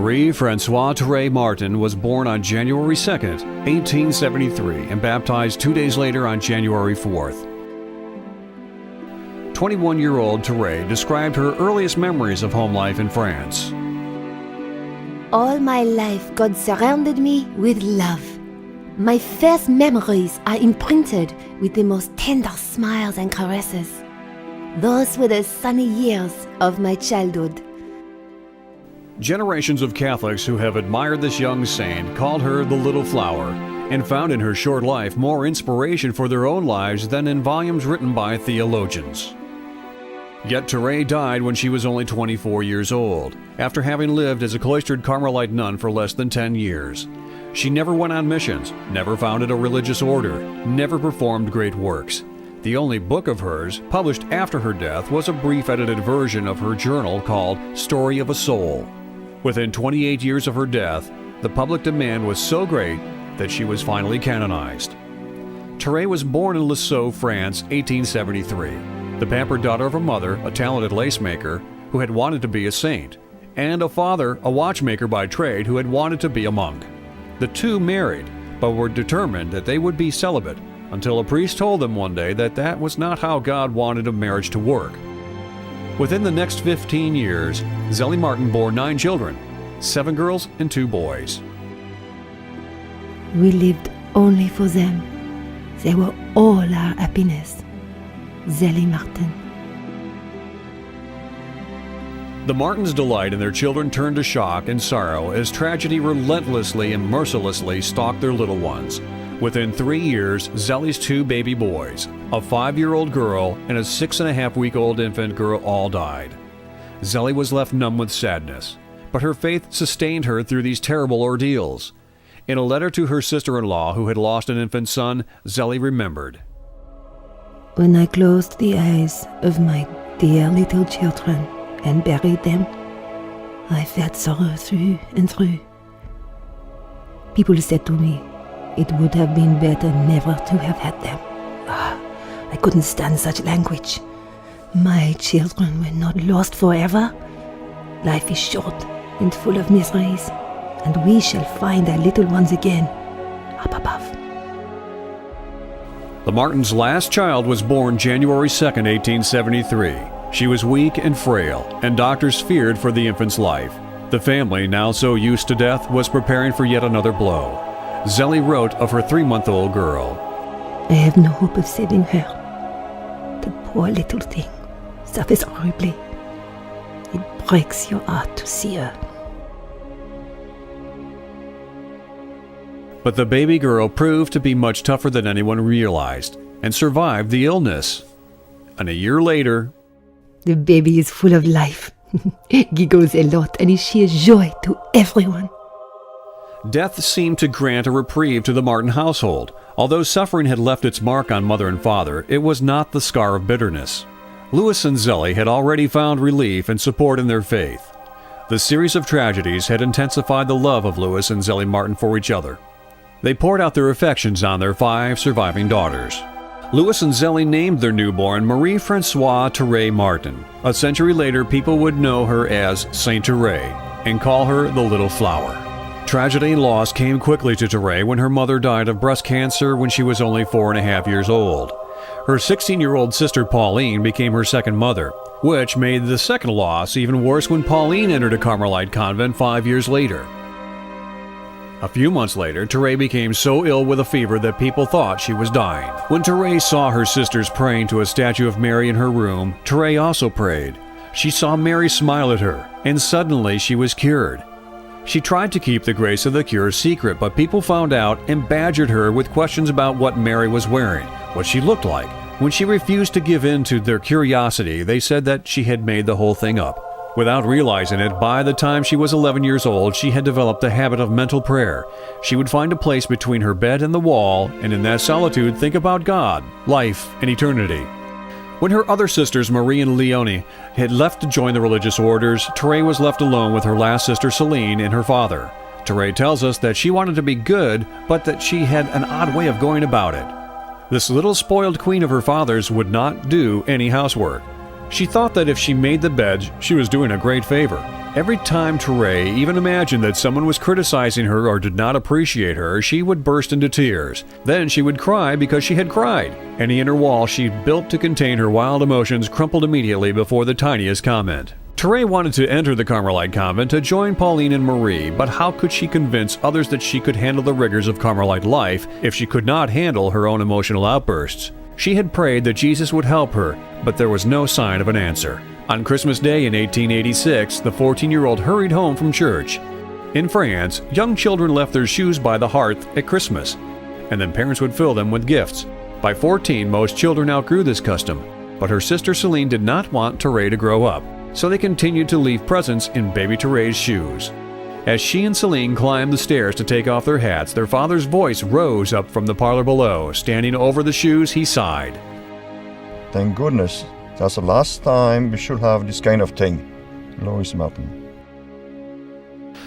Marie-Françoise Therese Martin was born on January 2nd, 1873, and baptized 2 days later on January 4th. 21-year-old Therese described her earliest memories of home life in France. All my life, God surrounded me with love. My first memories are imprinted with the most tender smiles and caresses. Those were the sunny years of my childhood. Generations of Catholics who have admired this young saint called her the Little Flower and found in her short life more inspiration for their own lives than in volumes written by theologians. Yet Therese died when she was only 24 years old, after having lived as a cloistered Carmelite nun for less than 10 years. She never went on missions, never founded a religious order, never performed great works. The only book of hers, published after her death, was a brief edited version of her journal called Story of a Soul. Within 28 years of her death, the public demand was so great that she was finally canonized. Therese was born in Lisuiex, France, 1873, the pampered daughter of a mother, a talented lace maker, who had wanted to be a saint, and a father, a watchmaker by trade, who had wanted to be a monk. The two married, but were determined that they would be celibate, until a priest told them one day that that was not how God wanted a marriage to work. Within the next 15 years, Zélie Martin bore 9 children, 7 girls and 2 boys. We lived only for them. They were all our happiness. Zélie Martin. The Martins' delight in their children turned to shock and sorrow as tragedy relentlessly and mercilessly stalked their little ones. Within 3 years, Zélie's 2 baby boys, a 5-year-old girl and a 6.5-week-old infant girl, all died. Zélie was left numb with sadness, but her faith sustained her through these terrible ordeals. In a letter to her sister-in-law who had lost an infant son, Zélie remembered, When I closed the eyes of my dear little children and buried them, I felt sorrow through and through. People said to me, it would have been better never to have had them. I couldn't stand such language. My children were not lost forever. Life is short and full of miseries, and we shall find our little ones again, up above. The Martins' last child was born January 2nd, 1873. She was weak and frail, and doctors feared for the infant's life. The family, now so used to death, was preparing for yet another blow. Zélie wrote of her 3-month-old girl, I have no hope of saving her. The poor little thing suffers horribly. It breaks your heart to see her. But the baby girl proved to be much tougher than anyone realized, and survived the illness. And a year later, The baby is full of life, giggles a lot, and is sheer joy to everyone. death seemed to grant a reprieve to the Martin household. Although suffering had left its mark on mother and father, it was not the scar of bitterness. Louis and Zélie had already found relief and support in their faith. The series of tragedies had intensified the love of Louis and Zélie Martin for each other. They poured out their affections on their 5 surviving daughters. Louis and Zélie named their newborn Marie-Françoise Therese Martin. A century later, people would know her as Saint Therese and call her the Little Flower. Tragedy and loss came quickly to Therese when her mother died of breast cancer when she was only 4.5 years old. Her 16-year-old sister Pauline became her second mother, which made the second loss even worse when Pauline entered a Carmelite convent 5 years later. A few months later, Therese became so ill with a fever that people thought she was dying. When Therese saw her sisters praying to a statue of Mary in her room, Therese also prayed. She saw Mary smile at her, and suddenly she was cured. She tried to keep the grace of the cure secret, but people found out and badgered her with questions about what Mary was wearing, what she looked like. When she refused to give in to their curiosity, they said that she had made the whole thing up. Without realizing it, by the time she was 11 years old, she had developed the habit of mental prayer. She would find a place between her bed and the wall, and in that solitude think about God, life, and eternity. When her other sisters, Marie and Leonie, had left to join the religious orders, Therese was left alone with her last sister, Celine, and her father. Therese tells us that she wanted to be good, but that she had an odd way of going about it. This little spoiled queen of her father's would not do any housework. She thought that if she made the beds, she was doing a great favor. Every time Therese even imagined that someone was criticizing her or did not appreciate her, she would burst into tears. Then she would cry because she had cried. Any inner wall she built to contain her wild emotions crumpled immediately before the tiniest comment. Therese wanted to enter the Carmelite convent to join Pauline and Marie, but how could she convince others that she could handle the rigors of Carmelite life if she could not handle her own emotional outbursts? She had prayed that Jesus would help her, but there was no sign of an answer. On Christmas Day in 1886, the 14-year-old hurried home from church. In France, young children left their shoes by the hearth at Christmas, and then parents would fill them with gifts. By 14, most children outgrew this custom, but her sister Celine did not want Therese to grow up, so they continued to leave presents in baby Therese's shoes. As she and Celine climbed the stairs to take off their hats, their father's voice rose up from the parlor below. Standing over the shoes, he sighed. Thank goodness. That's the last time we should have this kind of thing. Louis Martin.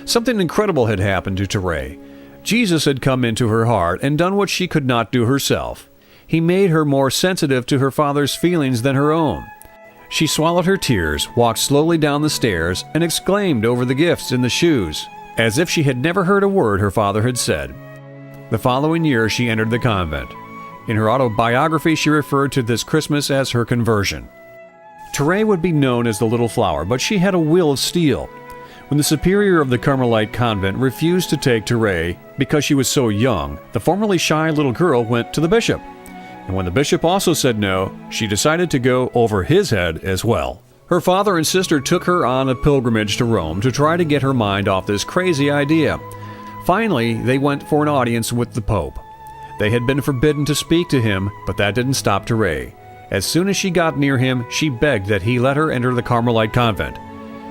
Something incredible had happened to Therese. Jesus had come into her heart and done what she could not do herself. He made her more sensitive to her father's feelings than her own. She swallowed her tears, walked slowly down the stairs, and exclaimed over the gifts in the shoes, as if she had never heard a word her father had said. The following year she entered the convent. In her autobiography she referred to this Christmas as her conversion. Therese would be known as the Little Flower, but she had a will of steel. When the superior of the Carmelite convent refused to take Therese because she was so young, the formerly shy little girl went to the bishop. And when the bishop also said no, she decided to go over his head as well. Her father and sister took her on a pilgrimage to Rome to try to get her mind off this crazy idea. Finally, they went for an audience with the Pope. They had been forbidden to speak to him, but that didn't stop Therese. As soon as she got near him, she begged that he let her enter the Carmelite convent.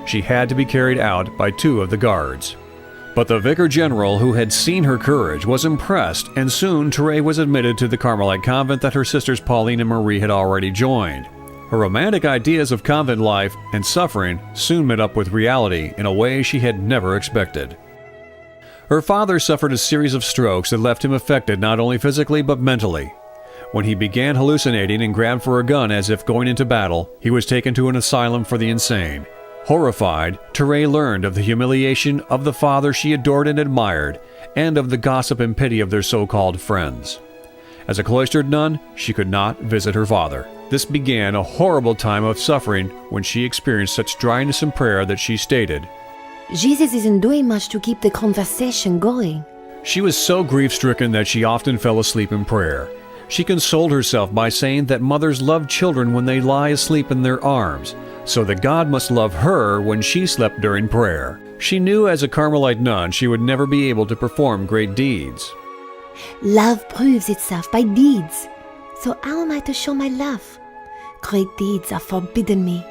She had to be carried out by 2 of the guards. But the vicar general, who had seen her courage, was impressed, and soon Therese was admitted to the Carmelite convent that her sisters Pauline and Marie had already joined. Her romantic ideas of convent life and suffering soon met up with reality in a way she had never expected. Her father suffered a series of strokes that left him affected not only physically but mentally. When he began hallucinating and grabbed for a gun as if going into battle, he was taken to an asylum for the insane. Horrified, Therese learned of the humiliation of the father she adored and admired, and of the gossip and pity of their so-called friends. As a cloistered nun, she could not visit her father. This began a horrible time of suffering when she experienced such dryness in prayer that she stated, Jesus isn't doing much to keep the conversation going. She was so grief-stricken that she often fell asleep in prayer. She consoled herself by saying that mothers love children when they lie asleep in their arms, so that God must love her when she slept during prayer. She knew as a Carmelite nun she would never be able to perform great deeds. Love proves itself by deeds. So how am I to show my love? Great deeds are forbidden me.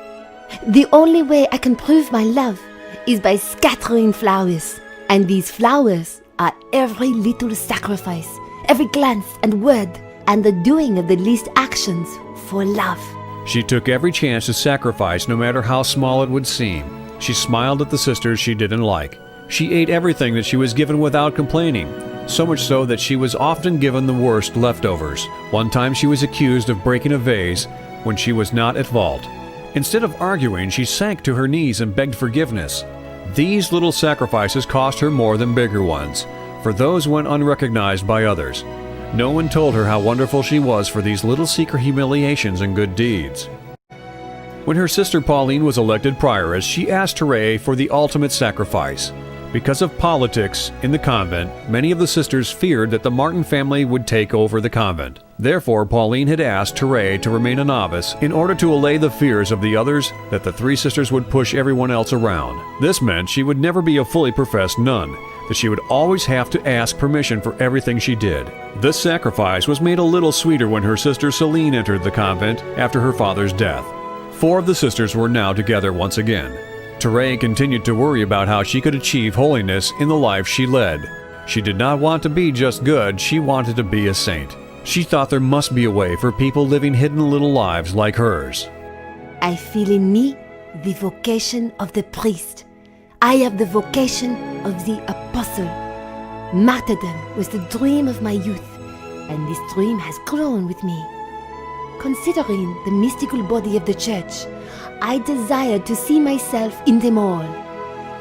The only way I can prove my love is by scattering flowers. And these flowers are every little sacrifice, every glance and word, and the doing of the least actions for love. She took every chance to sacrifice, no matter how small it would seem. She smiled at the sisters she didn't like. She ate everything that she was given without complaining, so much so that she was often given the worst leftovers. One time she was accused of breaking a vase when she was not at fault. Instead of arguing, she sank to her knees and begged forgiveness. These little sacrifices cost her more than bigger ones, for those went unrecognized by others. No one told her how wonderful she was for these little secret humiliations and good deeds. When her sister Pauline was elected prioress, she asked Therese for the ultimate sacrifice. Because of politics in the convent, many of the sisters feared that the Martin family would take over the convent. Therefore, Pauline had asked Therese to remain a novice in order to allay the fears of the others that the 3 sisters would push everyone else around. This meant she would never be a fully professed nun, that she would always have to ask permission for everything she did. This sacrifice was made a little sweeter when her sister Celine entered the convent after her father's death. 4 of the sisters were now together once again. Therese continued to worry about how she could achieve holiness in the life she led. She did not want to be just good, she wanted to be a saint. She thought there must be a way for people living hidden little lives like hers. I feel in me the vocation of the priest. I have the vocation of the apostle. Martyrdom was the dream of my youth, and this dream has grown with me. Considering the mystical body of the church, I desired to see myself in them all.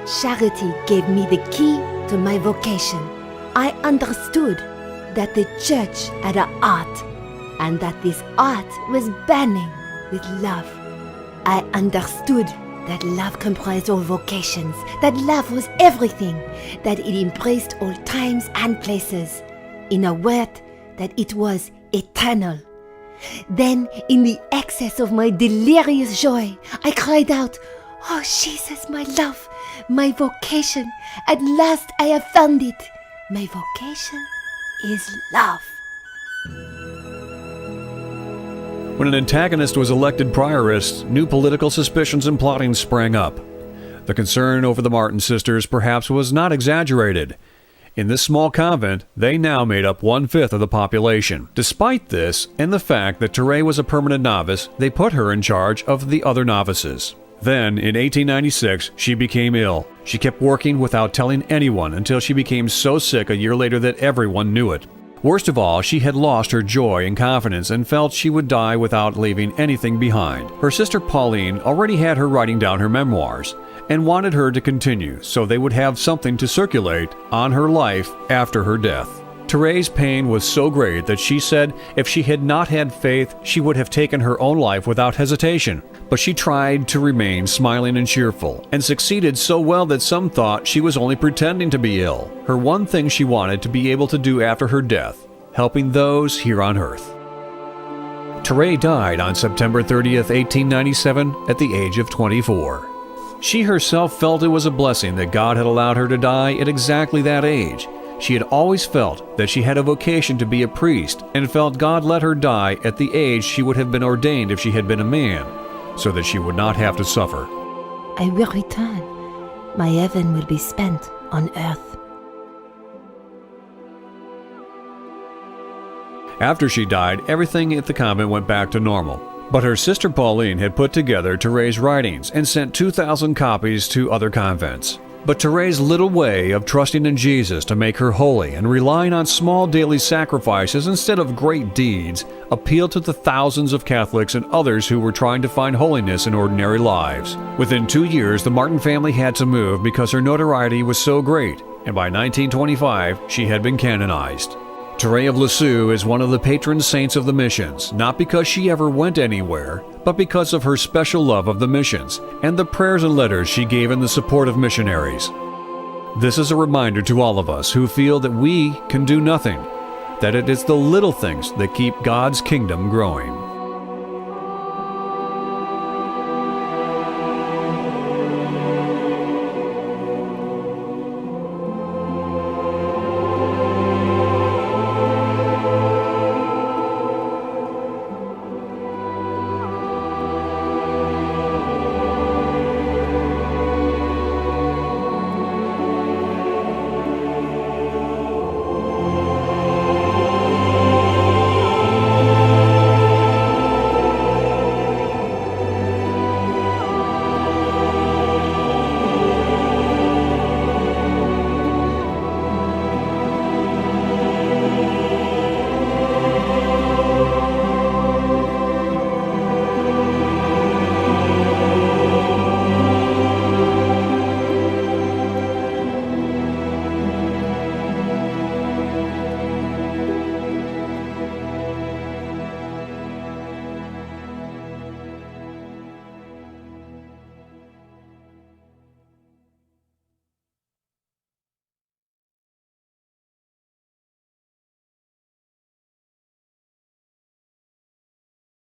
Charity gave me the key to my vocation. I understood that the church had an art, and that this art was burning with love. I understood that love comprised all vocations, that love was everything, that it embraced all times and places. In a word, that it was eternal. Then, in the excess of my delirious joy, I cried out, "Oh Jesus, my love, my vocation, at last I have found it. My vocation is love." When an antagonist was elected prioress, new political suspicions and plotting sprang up. The concern over the Martin sisters perhaps was not exaggerated. In this small convent, they now made up 1/5 of the population. Despite this, and the fact that Therese was a permanent novice, they put her in charge of the other novices. Then, in 1896, she became ill. She kept working without telling anyone until she became so sick a year later that everyone knew it. Worst of all, she had lost her joy and confidence and felt she would die without leaving anything behind. Her sister Pauline already had her writing down her memoirs and wanted her to continue so they would have something to circulate on her life after her death. Therese's pain was so great that she said if she had not had faith, she would have taken her own life without hesitation. But she tried to remain smiling and cheerful, and succeeded so well that some thought she was only pretending to be ill. Her one thing she wanted to be able to do after her death, helping those here on earth. Therese died on September 30th, 1897, at the age of 24. She herself felt it was a blessing that God had allowed her to die at exactly that age. She had always felt that she had a vocation to be a priest, and felt God let her die at the age she would have been ordained if she had been a man, so that she would not have to suffer. I will return. My heaven will be spent on earth. After she died, everything at the convent went back to normal. But her sister Pauline had put together Therese's writings and sent 2,000 copies to other convents. But Therese's little way of trusting in Jesus to make her holy and relying on small daily sacrifices instead of great deeds appealed to the thousands of Catholics and others who were trying to find holiness in ordinary lives. Within 2 years, the Martin family had to move because her notoriety was so great, and by 1925, she had been canonized. Therese of Lisieux is one of the patron saints of the missions, not because she ever went anywhere, but because of her special love of the missions and the prayers and letters she gave in the support of missionaries. This is a reminder to all of us who feel that we can do nothing, that it is the little things that keep God's kingdom growing.